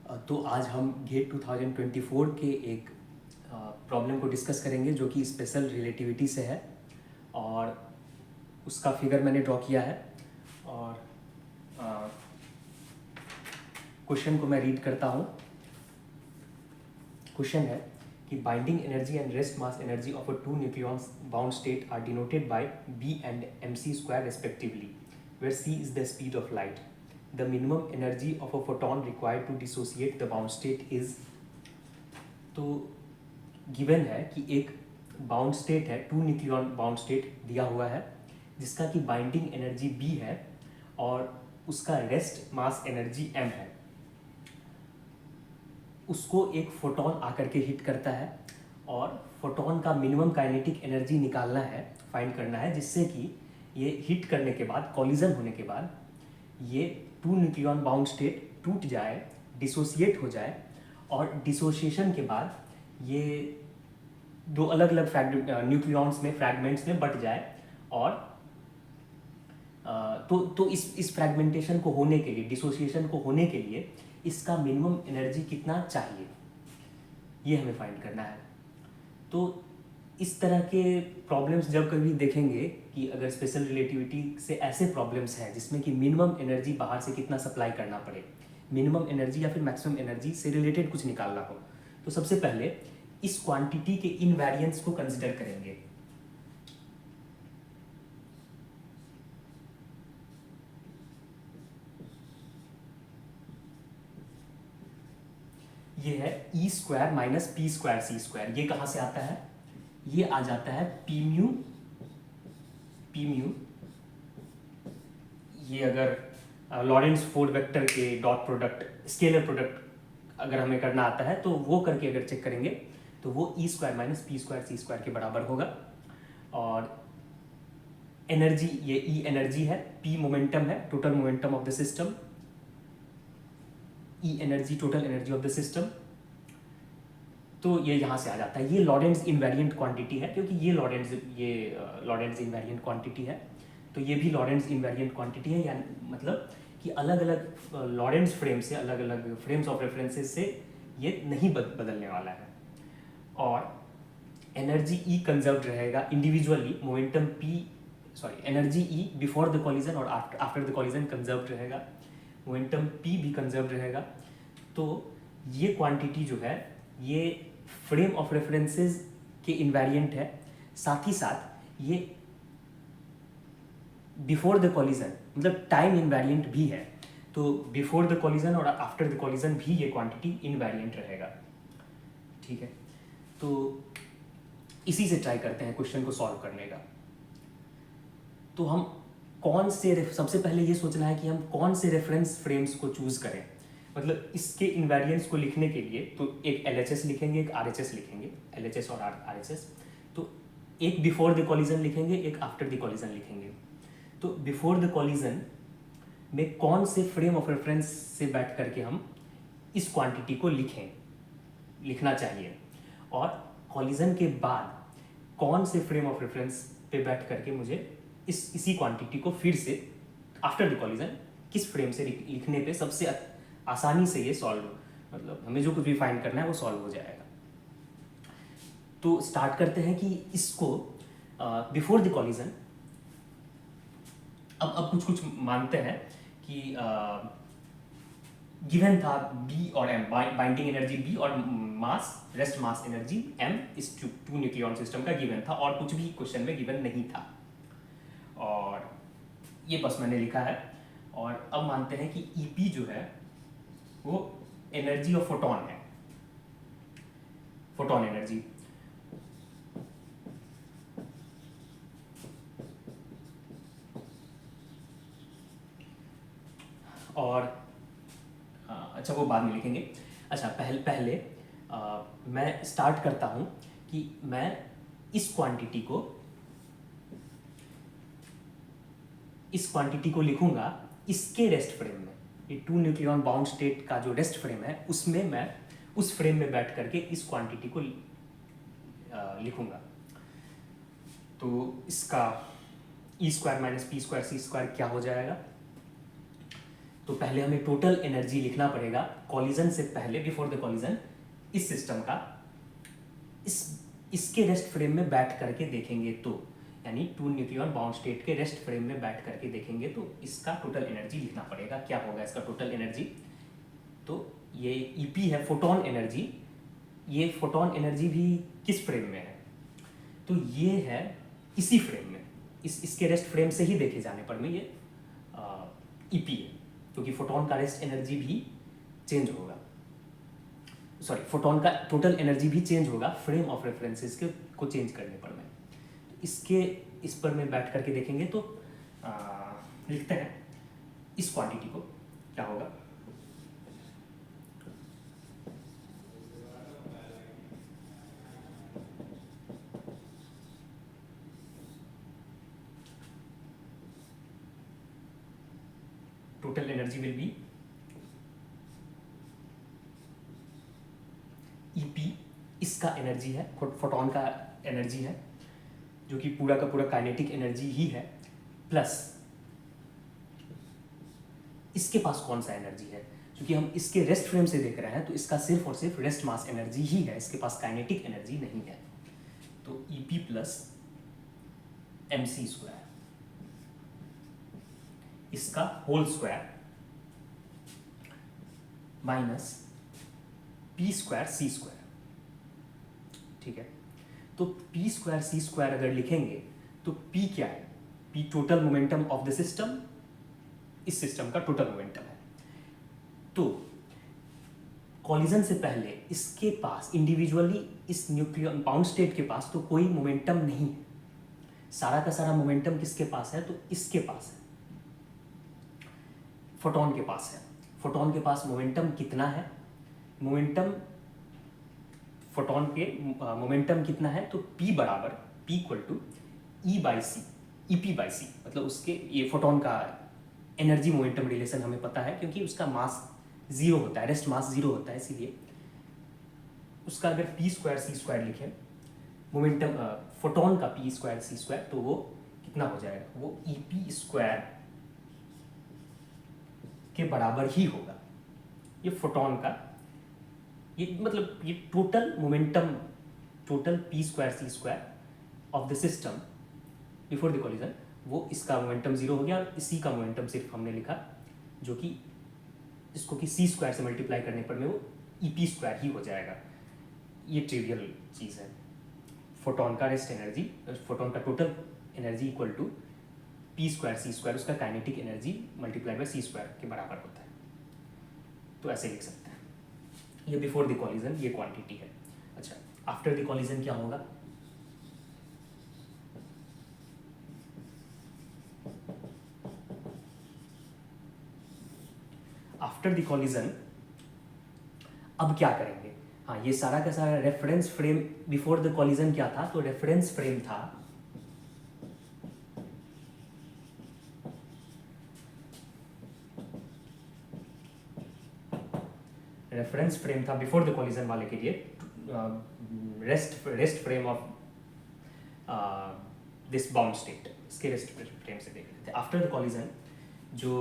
तो आज हम गेट 2024 के एक प्रॉब्लम को डिस्कस करेंगे जो कि स्पेशल रिलेटिविटी से है और उसका फिगर मैंने ड्रॉ किया है और क्वेश्चन को मैं रीड करता हूँ। क्वेश्चन है कि binding energy and rest mass energy of a two nucleons bound state are denoted by b and mc square respectively, where c is the speed of light. The minimum energy of a photon required to dissociate the bound state is। तो given है कि एक bound state है, to nucleon bound state दिया हुआ है जिसका कि बाइंडिंग एनर्जी b है और उसका रेस्ट मास एनर्जी m है। उसको एक फोटोन आकर के हिट करता है और फोटोन का मिनिमम काइनेटिक एनर्जी निकालना है, फाइंड करना है, जिससे कि ये हिट करने के बाद, कॉलिजन होने के बाद ये टू न्यूक्लियॉन बाउंड स्टेट टूट जाए, डिसोसिएट हो जाए और डिसोसिएशन के बाद ये दो अलग अलग न्यूक्लियॉन्स में, फ्रैगमेंट्स में बट जाए। और तो इस फ्रैगमेंटेशन को होने के लिए, डिसोसिएशन को होने के लिए इसका मिनिमम एनर्जी कितना चाहिए, ये हमें फाइंड करना है। तो इस तरह के प्रॉब्लम्स जब कभी देखेंगे कि अगर स्पेशल रिलेटिविटी से ऐसे प्रॉब्लम्स हैं जिसमें कि मिनिमम एनर्जी बाहर से कितना सप्लाई करना पड़े, मिनिमम एनर्जी या फिर मैक्सिमम एनर्जी से रिलेटेड कुछ निकालना हो, तो सबसे पहले इस क्वांटिटी के इनवेरिएंस को कंसिडर करेंगे। ये है E square minus P square सी स्क्वायर। ये कहाँ से आता है? ये आ जाता है पी म्यू। ये अगर लॉरेंस फोर वेक्टर के डॉट प्रोडक्ट, स्केलर प्रोडक्ट अगर हमें करना आता है तो वो करके अगर चेक करेंगे तो वो E square minus P square सी स्क्वायर के बराबर होगा। और एनर्जी, ये ई एनर्जी है, पी मोमेंटम है, total momentum of the system, E energy total energy of the system. तो ये यहाँ से आ जाता है। ये लॉरेंट्ज इनवेरिएंट क्वांटिटी है, क्योंकि ये लॉरेंट्ज इनवेरिएंट क्वांटिटी है, तो ये भी लॉरेंट्ज इनवेरिएंट क्वांटिटी है। या मतलब कि अलग अलग लॉरेंट्ज फ्रेम से, अलग अलग फ्रेम्स ऑफ रेफरेंसेस से ये नहीं बदलने वाला है। और एनर्जी ई कंजर्व रहेगा individually, momentum P, energy E before the collision और आफ्टर द कॉलिजन कंजर्व रहेगा, मोमेंटम पी भी कंजर्व रहेगा। तो ये क्वांटिटी जो है ये फ्रेम ऑफ रेफरेंसेस के इनवेरिएंट है, साथ ही साथ ये बिफोर द कॉलिजन मतलब टाइम इनवेरिएंट भी है। तो बिफोर द कॉलिजन और आफ्टर द कॉलिजन भी ये क्वांटिटी इनवेरिएंट रहेगा। ठीक है, तो इसी से ट्राई करते हैं क्वेश्चन को सॉल्व करने का। तो हम कौन से, सबसे पहले ये सोचना है कि हम कौन से रेफरेंस फ्रेम्स को चूज करें। मतलब इसके इनवेरिएंट्स को लिखने के लिए तो एक LHS लिखेंगे, एक RHS लिखेंगे, LHS और RHS। तो एक बिफोर द कॉलिजन लिखेंगे, एक आफ्टर द कॉलिजन लिखेंगे। तो बिफोर द कॉलिजन में कौन से फ्रेम ऑफ रेफरेंस से बैठ करके हम इस क्वांटिटी को लिखना चाहिए, और कॉलिजन के बाद कौन से फ्रेम ऑफ रेफरेंस पे बैठ करके मुझे इसी क्वांटिटी को फिर से आफ्टर द कॉलिजन किस फ्रेम से लिखने पे सबसे आसानी से ये सॉल्व, मतलब हमें जो कुछ भी फाइंड करना है वो सॉल्व हो जाएगा। तो स्टार्ट करते हैं कि इसको बिफोर द कॉलिजन अब कुछ मानते हैं कि गिवन था B और M, बाइंडिंग एनर्जी B और मास, रेस्ट मास एनर्जी M इस टू न्यूक्लियॉन सिस्टम का गिवन था, और कुछ भी क्वेश्चन में गिवन नहीं था, और ये बस मैंने लिखा है। और अब मानते हैं कि EP जो है वो एनर्जी ऑफ फोटोन है, फोटोन एनर्जी। और अच्छा, वो बाद में लिखेंगे। अच्छा, पहले मैं स्टार्ट करता हूँ कि मैं इस क्वांटिटी को लिखूंगा इसके रेस्ट फ्रेम में। ये टू न्यूक्लियॉन बाउंड स्टेट का जो रेस्ट फ्रेम है उसमें मैं उस फ्रेम में बैठ करके इस क्वांटिटी को लिखूंगा। तो इसका E square minus P square सी स्क्वायर क्या हो जाएगा? तो पहले हमें टोटल एनर्जी लिखना पड़ेगा कॉलिजन से पहले, बिफोर द कॉलिजन। इस सिस्टम का इसके रेस्ट फ्रेम में बैठ करके देखेंगे तो, यानी 2 न्यूक्लियन बाउंड स्टेट के रेस्ट फ्रेम में बैठ करके देखेंगे तो इसका टोटल एनर्जी लिखना पड़ेगा। क्या होगा इसका टोटल एनर्जी? तो ये ईपी है फोटोन एनर्जी। ये फोटोन एनर्जी भी किस फ्रेम में है? तो ये है इसी फ्रेम में, इसके रेस्ट फ्रेम से ही देखे जाने पर में ये ईपी है, क्योंकि फोटोन का रेस्ट एनर्जी भी चेंज होगा, सॉरी फोटोन का टोटल एनर्जी भी चेंज होगा फ्रेम ऑफ रेफरेंसेस के को चेंज करने पर में। इसके इस पर में बैठ करके देखेंगे तो लिखते हैं इस क्वांटिटी को, क्या होगा? Total energy will be EP, इसका एनर्जी है, फोटोन का एनर्जी है, जो कि पूरा का पूरा काइनेटिक एनर्जी ही है, प्लस इसके पास कौन सा एनर्जी है? क्योंकि हम इसके रेस्ट फ्रेम से देख रहे हैं तो इसका सिर्फ और सिर्फ रेस्ट मास एनर्जी ही है, इसके पास काइनेटिक एनर्जी नहीं है। तो ईपी प्लस mc², इसका होल स्क्वायर माइनस p²c²। ठीक है, तो p²c² अगर लिखेंगे तो p क्या है? p total momentum of the system, इस सिस्टम का टोटल मोमेंटम है। तो कॉलिजन से पहले इसके पास इंडिविजुअली इस न्यूक्लियन बाउंड स्टेट के पास तो कोई मोमेंटम नहीं है, सारा का सारा मोमेंटम किसके पास है? तो इसके पास है, फोटोन के पास है। फोटोन के पास मोमेंटम कितना है? मोमेंटम फोटोन के मोमेंटम कितना है? तो p बराबर p equal to E/c, EP/c, मतलब उसके ये फोटोन का एनर्जी मोमेंटम रिलेशन हमें पता है, क्योंकि उसका मास 0 होता है, रेस्ट मास 0 होता है, इसीलिए उसका अगर p²c² लिखें, मोमेंटम फोटोन का p²c² तो वो कितना हो जाएगा? वो EP² के बराबर ही होगा। ये फोटोन का ये मतलब ये total momentum, total p²c² of the system before the collision, वो इसका मोमेंटम 0 हो गया, और इसी का मोमेंटम सिर्फ हमने लिखा, जो कि इसको कि c² से मल्टीप्लाई करने पर में वो EP² ही हो जाएगा। ये ट्रिवियल चीज़ है। फोटोन का रेस्ट एनर्जी, फोटोन का total energy equal to p²c², उसका kinetic energy multiply by c² के बराबर होता है। तो ऐसे लिख सकते हैं। ये बिफोर द कॉलिजन ये क्वांटिटी है। अच्छा, आफ्टर द कॉलिजन क्या होगा? आफ्टर द कॉलिजन अब क्या करेंगे? हाँ, ये सारा का सारा reference frame, before the collision क्या था? तो रेफरेंस फ्रेम था बिफोर द कॉलिजन वाले के लिए rest frame of this bound state, इसके रेस्ट फ्रेम से देख रहे थे। आफ्टर द कॉलिजन जो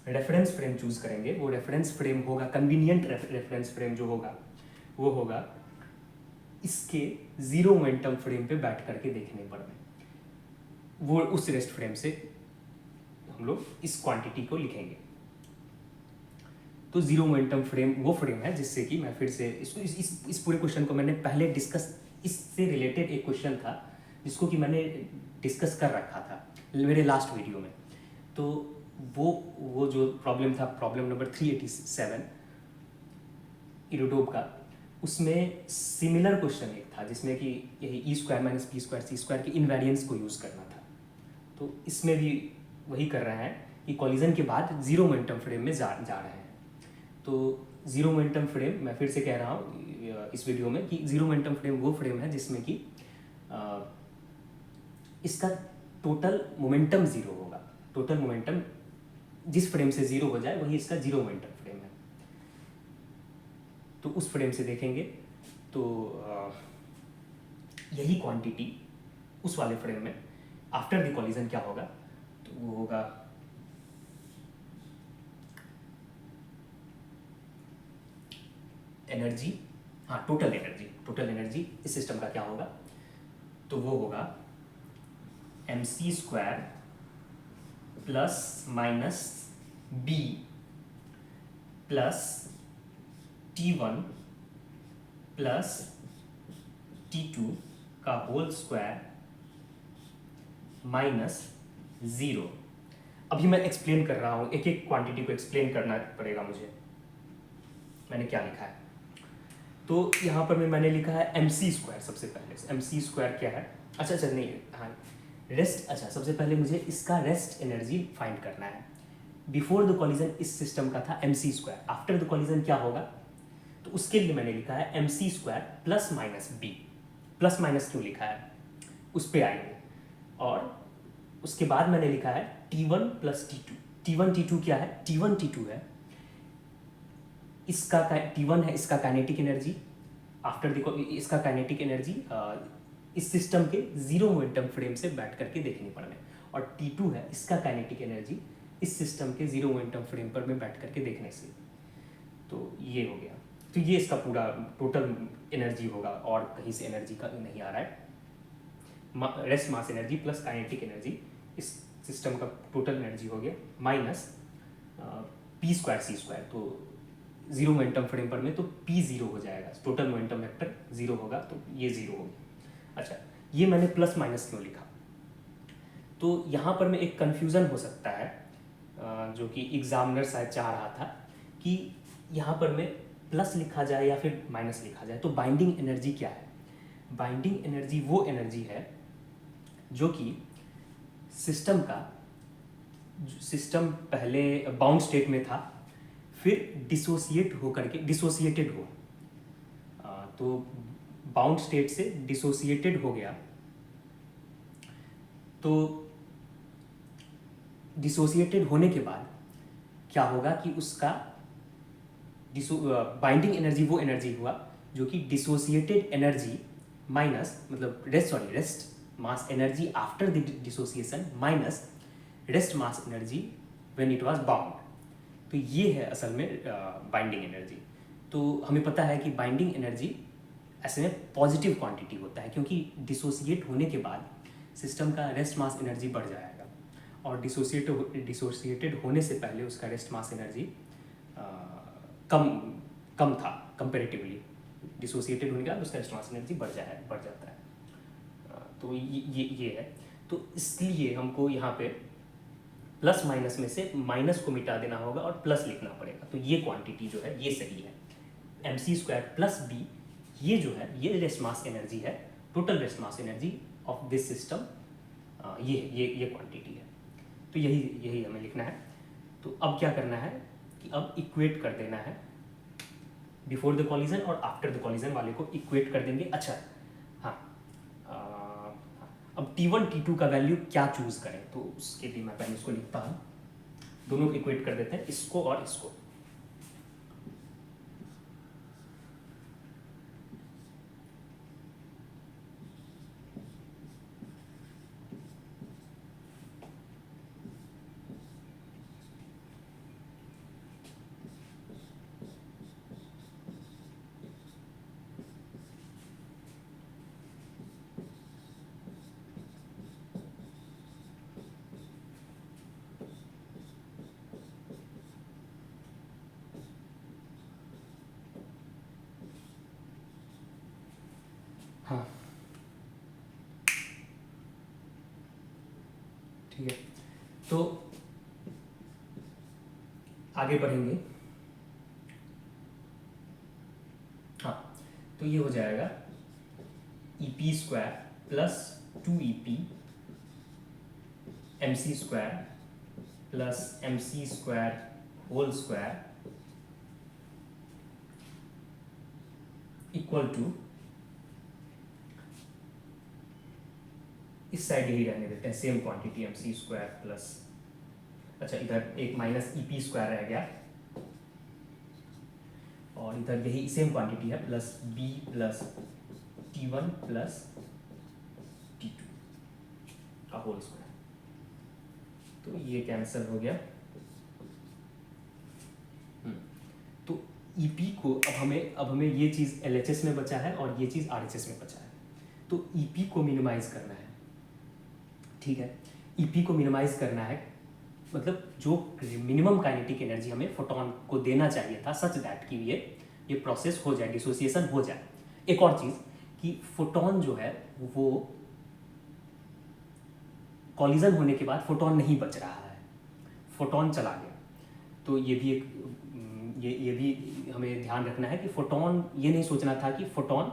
रेफरेंस फ्रेम चूज करेंगे वो रेफरेंस फ्रेम होगा, कन्वीनियंट रेफरेंस फ्रेम जो होगा वो होगा इसके 0 मोमेंटम फ्रेम पे बैठ करके देखने पर में, वो उस रेस्ट फ्रेम से हम लोग इस क्वांटिटी को लिखेंगे। तो 0 मोमेंटम फ्रेम वो फ्रेम है जिससे कि मैं फिर से इसको इस पूरे क्वेश्चन को मैंने पहले डिस्कस, इससे रिलेटेड एक क्वेश्चन था जिसको कि मैंने डिस्कस कर रखा था मेरे लास्ट वीडियो में। तो वो जो प्रॉब्लम था, प्रॉब्लम नंबर 387 इरोडोव का, उसमें सिमिलर क्वेश्चन एक था जिसमें कि यही E² - p²c² के इनवेरिएंस को यूज़ करना था। तो इसमें भी वही कर रहे हैं कि कॉलिजन के बाद 0 मोमेंटम फ्रेम में जा रहे हैं। तो 0 मोमेंटम फ्रेम, मैं फिर से कह रहा हूँ इस वीडियो में कि 0 मोमेंटम फ्रेम वो फ्रेम है जिसमें कि इसका टोटल मोमेंटम 0 होगा। टोटल मोमेंटम जिस फ्रेम से 0 हो जाए वही इसका 0 मोमेंटम फ्रेम है। तो उस फ्रेम से देखेंगे तो यही क्वांटिटी उस वाले फ्रेम में आफ्टर द कॉलिजन क्या होगा? तो वो होगा एनर्जी, हाँ टोटल एनर्जी इस सिस्टम का क्या होगा, तो वो होगा mc² plus minus b plus T1 plus T2 का होल स्क्वायर माइनस 0। अभी मैं एक्सप्लेन कर रहा हूँ, एक एक क्वांटिटी को एक्सप्लेन करना पड़ेगा मुझे। मैंने क्या लिखा है, तो यहाँ पर मैंने लिखा है mc²। सबसे पहले mc² क्या है, अच्छा नहीं, हाँ रेस्ट, अच्छा सबसे पहले मुझे इसका रेस्ट एनर्जी फाइंड करना है। बिफोर द कॉलिजन इस सिस्टम का था mc², आफ्टर द कॉलिजन क्या होगा, तो उसके लिए मैंने लिखा है mc² plus minus b। Plus minus क्यों लिखा है उस पर आएंगे। और उसके बाद मैंने लिखा है T1 plus T2। T1 T2 क्या है, T1 T2 है इसका T1 है इसका काइनेटिक एनर्जी, आफ्टर देखो इसका काइनेटिक एनर्जी इस सिस्टम के जीरो मोमेंटम फ्रेम से बैठ करके देखने पड़ने, और T2 है इसका काइनेटिक एनर्जी इस सिस्टम के जीरो मोमेंटम फ्रेम पर में बैठ करके देखने से। तो ये हो गया, तो ये इसका पूरा टोटल एनर्जी होगा, और कहीं से एनर्जी का नहीं आ रहा है। Rest mass energy plus kinetic energy इस सिस्टम का टोटल एनर्जी हो गया माइनस p² c²। तो जीरो मोमेंटम फ्रेम पर में तो p 0 हो जाएगा, टोटल मोमेंटम वेक्टर 0 होगा, तो ये 0 हो गया। अच्छा, ये मैंने प्लस माइनस क्यों लिखा, तो यहाँ पर में एक कन्फ्यूज़न हो सकता है, जो कि एग्जामिनर शायद चाह रहा था कि यहाँ पर में प्लस लिखा जाए या फिर माइनस लिखा जाए। तो बाइंडिंग एनर्जी क्या है, बाइंडिंग एनर्जी वो एनर्जी है जो कि सिस्टम पहले बाउंड स्टेट में था, फिर डिसोसिएटेड हो, तो बाउंड स्टेट से डिसोसिएटेड हो गया। तो डिसोसिएटेड होने के बाद क्या होगा कि उसका बाइंडिंग एनर्जी वो एनर्जी हुआ जो कि डिसोसिएटेड एनर्जी माइनस, मतलब rest mass energy after the dissociation minus rest mass energy when it was bound. तो ये है असल में बाइंडिंग एनर्जी। तो हमें पता है कि बाइंडिंग एनर्जी ऐसे में पॉजिटिव क्वांटिटी होता है, क्योंकि डिसोसिएट होने के बाद सिस्टम का रेस्ट मास एनर्जी बढ़ जाएगा, और डिसोसिएटेड होने से पहले उसका रेस्ट मास एनर्जी कम था कंपेरेटिवली। डिसोसिएटेड होने के बाद उसका रेस्ट मास एनर्जी बढ़ जाता है। तो ये है, तो इसलिए हमको यहाँ पे प्लस माइनस में से माइनस को मिटा देना होगा और प्लस लिखना पड़ेगा। तो ये क्वांटिटी जो है ये सही है, mc² प्लस b, ये जो है ये रेस्ट मास एनर्जी है, total rest mass energy of this system, ये क्वांटिटी है। तो यही हमें लिखना है। तो अब क्या करना है कि अब इक्वेट कर देना है, बिफोर द कॉलिजन और आफ्टर द कॉलिजन वाले को इक्वेट कर देंगे। अच्छा हाँ, अब T1 T2 का वैल्यू क्या चूज करें, तो उसके लिए मैं पहले इसको लिखता हूँ, दोनों को इक्वेट कर देते हैं, इसको और इसको। हाँ ठीक है, तो आगे बढ़ेंगे। हाँ, तो ये हो जाएगा EP² plus 2EP mc² plus mc² whole square equal to, इस साइड यही रहने देते हैं सेम क्वांटिटी mc² प्लस, अच्छा इधर एक माइनस EP² रह गया, और इधर यही सेम क्वांटिटी है plus b plus T1 plus T2 का होल स्क्वायर। तो ये कैंसिल हो गया। तो ईपी को अब हमें ये चीज़ एलएचएस में बचा है और ये चीज़ आरएचएस में बचा है। तो ईपी को मिनिमाइज करना है, ठीक है। ईपी को मिनिमाइज करना है, मतलब जो मिनिमम काइनेटिक एनर्जी हमें फोटोन को देना चाहिए था, सच दैट कि ये प्रोसेस हो जाए, डिसोसिएशन हो जाए। एक और चीज़ कि फोटोन जो है वो कॉलिजन होने के बाद फोटोन नहीं बच रहा है, फोटोन चला गया। तो ये भी ये भी हमें ध्यान रखना है कि फोटोन, ये नहीं सोचना था कि फोटोन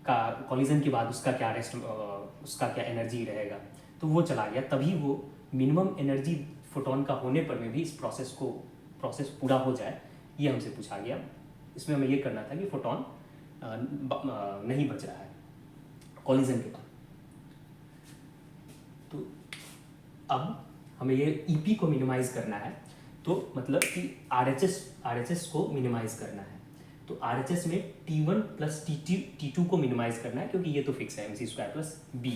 का कॉलिजन के बाद उसका क्या उसका क्या एनर्जी रहेगा, तो वो चला गया। तभी वो मिनिमम एनर्जी फोटोन का होने पर में भी इस प्रोसेस पूरा हो जाए, ये हमसे पूछा गया। इसमें हमें ये करना था कि फोटोन नहीं बच रहा है कॉलिजन के बाद। तो अब हमें ये ईपी को मिनिमाइज करना है, तो मतलब कि आरएचएस को मिनिमाइज करना है। तो आरएचएस में T1 प्लस T2 को मिनिमाइज करना है, क्योंकि ये तो फिक्स है mc² प्लस b।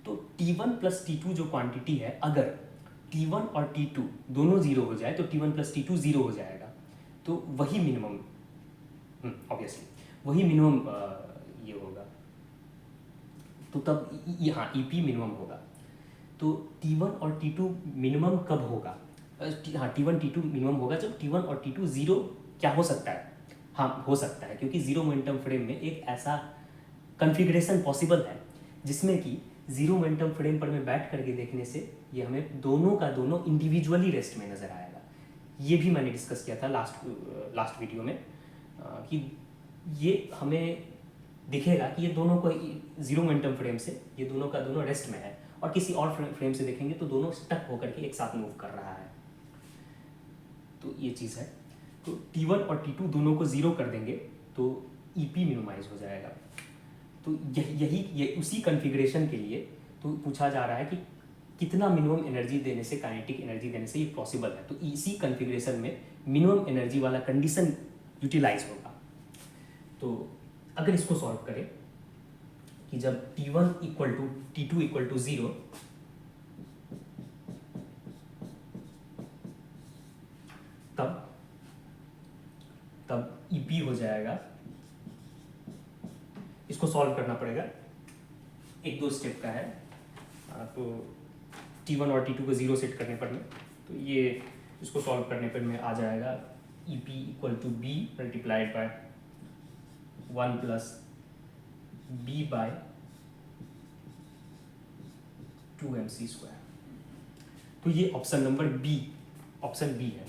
तो T1 प्लस T2 जो क्वांटिटी है, अगर T1 और T2 दोनों जीरो हो जाए तो T1 प्लस T2 जीरो हो जाएगा। तो वही मिनिमम, ऑब्वियसली वही मिनिमम ये होगा। तो तब यहाँ ईपी मिनिमम होगा। तो T1 और T2 मिनिमम कब होगा? हाँ, T1 T2 मिनिमम होगा जब T1 और T2 जीरो क्या हो सकता है? हाँ, हो सकता है, क्योंकि जीरो मोमेंटम फ्रेम में एक ऐसा कॉन्फ़िगरेशन पॉसिबल है जिसमें कि जीरो मोमेंटम फ्रेम पर में बैठ करके देखने से ये हमें दोनों का दोनों इंडिविजुअली रेस्ट में नज़र आएगा। ये भी मैंने डिस्कस किया था लास्ट वीडियो में कि ये हमें दिखेगा कि ये दोनों को जीरो मोमेंटम फ्रेम से ये दोनों का दोनों रेस्ट में है, और किसी और फ्रेम से देखेंगे तो दोनों स्टक होकर के एक साथ मूव कर रहा है। तो ये चीज़ है। तो T1 और T2 दोनों को ज़ीरो कर देंगे तो ईपी मिनिमाइज हो जाएगा। तो यही उसी कॉन्फ़िगरेशन के लिए तो पूछा जा रहा है कि कितना मिनिमम एनर्जी देने से, काइनेटिक एनर्जी देने से ये पॉसिबल है। तो इसी कॉन्फ़िगरेशन में मिनिमम एनर्जी वाला कंडीशन यूटिलाइज होगा। तो अगर इसको सॉल्व करें कि जब T1 equal to T2 equal to 0, तब ईपी हो जाएगा। इसको सॉल्व करना पड़ेगा, एक दो स्टेप का है। तो T1 और T2 को 0 सेट करने पर में, तो ये इसको सॉल्व करने पर में आ जाएगा EP equal to B multiplied by 1 plus B by 2mc²। तो ये ऑप्शन नंबर बी है।